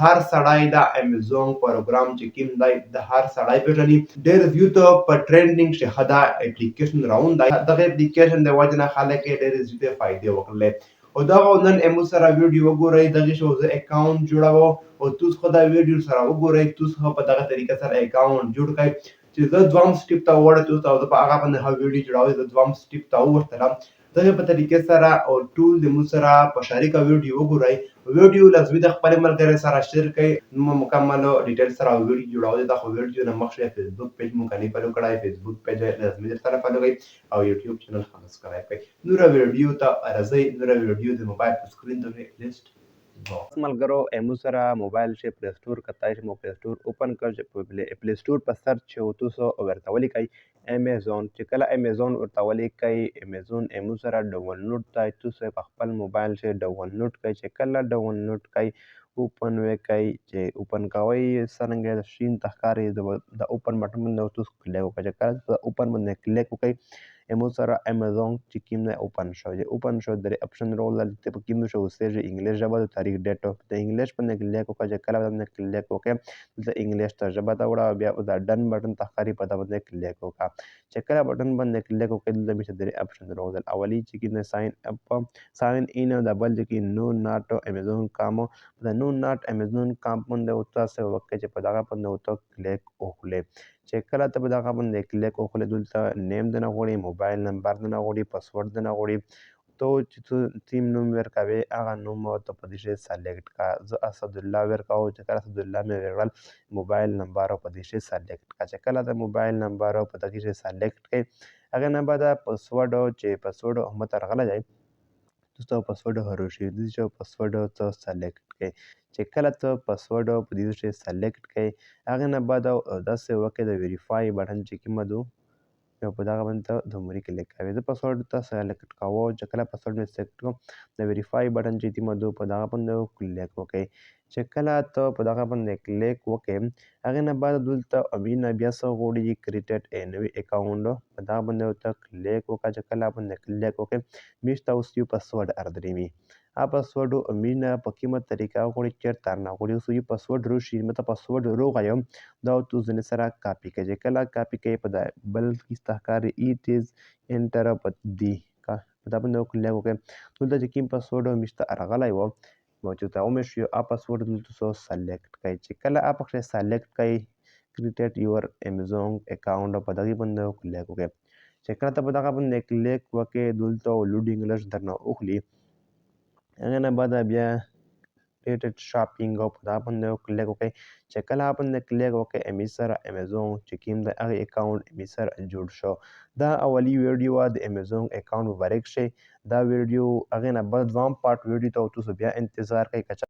هر سړی دا امیزون پروګرام چې کوم دی د هر سړی پیژني. ډېر زیات په ټرینډینګ شي دا اپلیکیشن راوند دی. دغه اپلیکیشن د وجه نه خلک یې ډېرې زیاتې فایدې وکړلې. او دغه نن امو سره ویډیو وګورئ. دغه شو زه اکاؤنٹ جوړاوه او تاسو خو دا ویډیو سره وګورئ. تاسو په دغه طریقه سره اکاؤنٹ جوړ کړئ. چې زه دوام سټیپ ته وړم تاسو په هغه باندې ها ویډیو جوړاوه. زه دوام سټیپ ته ورتلم. دغه په طریقې سره او ټول د مو سره په شریکه ویډیو وګورئ. ویډیو لازمي د خپل ملګري سره شیر کړئ. مکمل ډیټیل سره ویډیو جوړاوه. دا خو ویډیو نه مخکې فیسبوک پیج مو کني فالو کړئ. فیسبوک پیج لازمي سره فالو کړئ او یوټیوب چینل سبسکرایب کړئ. نور ویډیو ته راځي. نور ویډیو د موبایل په سکرین ته لیست ملګرو امو سره موبایل شي پلی سٹور کتای شي. مو پلی سٹور اوپن کړ چې پلی سٹور په سرچ چې تاسو ورته ولیکئ امیزون. چې کله امیزون ورته ولیکئ امیزون امو سره ډاونلوډ ته تاسو په خپل موبایل شي ډاونلوډ کړئ. چې کله ډاونلوډ کړئ اوپن وکړئ. چې اوپن کوئ څرنګه شین تخکاري د اوپن بټن باندې تاسو کلیک وکړئ. چې کله اوپن باندې کلیک وکړئ امو سره امیزون چې کوم نه اوپن شو. چې اوپن شو درې اپشن رول د کوم شو اوسېږي انګلیش ژبه د تاریخ ډیټ د انګلیش باندې کلیک وکړئ. چې کله باندې کلیک وکړئ د انګلیش ته ژبه ته وړه بیا د ډن بټن تخکاري په باندې کلیک وکړه. چې کله بټن باندې کلیک وکړئ د مشه درې اپشن رول اولی چې کوم ساين اپ ساين ان د بل چې نو ناٹ امیزون کامو د نو ناٹ امیزون کام باندې او تاسو وکړئ. چې په دغه باندې او کلیک وکړئ. چې کله ته په دغه باندې کلیک وکړې دلته نیم د نه غوړي موبایل نمبر د نه غوړي پاسورډ د نه غوړي تو چې تیم نوم ورکوي هغه نوم ته په دې شی سلیکټ کا. زه اسد الله ورکاو. چې کله اسد الله مې ورغل موبایل نمبر په دې شی سلیکټ کا. چې کله د موبایل نمبر په دې شی سلیکټ کړئ هغه نه بعد پاسورډ چې پاسورډ هم ترغله دی تاسو پاسورډ هرو شي د چې پاسورډ ته سلیکټ کړئ. چې کله ته پاسورډ په دې شی سلیکټ کړئ هغه نه بعد داسې وکړئ د ویریفای بټن چې کوم دو یو په دغه باندې ته د عمرې کلیک کوئ. زه پاسورډ ته سلیکټ کوم. چې کله پاسورډ مې سلیکټ کوم د ویریفای بټن چې کوم دو په دغه باندې کلیک وکړئ. چې کله ته په دغه باندې کلیک وکړې هغه نه بعد دلته امین بیا څه غوړي کریټډ ا نوی اکاؤنٹ په دغه باندې ته کلیک وکړه. چې کله باندې کلیک وکړې میشته اوس یو پاسورډ اردريمي پاسورډ امینه په کومه طریقه غوړي چیرته نه غوړي اوس یو پاسورډ روشي مته پاسورډ روغایم دا تو ځنه سره کاپی کړئ. کله کاپی کړئ په بل کې تخکاری ایټ از انټر په دی کا دا باندې کلیک وکړئ. دلته چې کوم پاسورډ مشته ارغلای و چې ته اومه شو پاسورډ دلته سو سلیکټ کړئ. چې کله پخې سلیکټ کړئ کریټډ یور امیزون اکاؤنٹ په دغه باندې کلیک وکړئ. چې کله ته په دغه باندې کلیک وکړې دلته لوډینګ لږ درنه اوخلي هغه نه بعد بیا ریټډ شاپینګ او په دا باندې کلیک وکړئ. چې کله باندې کلیک وکړئ امی سره امیزون چې کوم د هغه اکاؤنٹ امی سره جوړ شو. دا اولی ویډیو د امیزون اکاؤنٹ مبارک شي. دا ویډیو هغه نه بعد دوام پارت ویډیو ته تاسو بیا انتظار کوئ.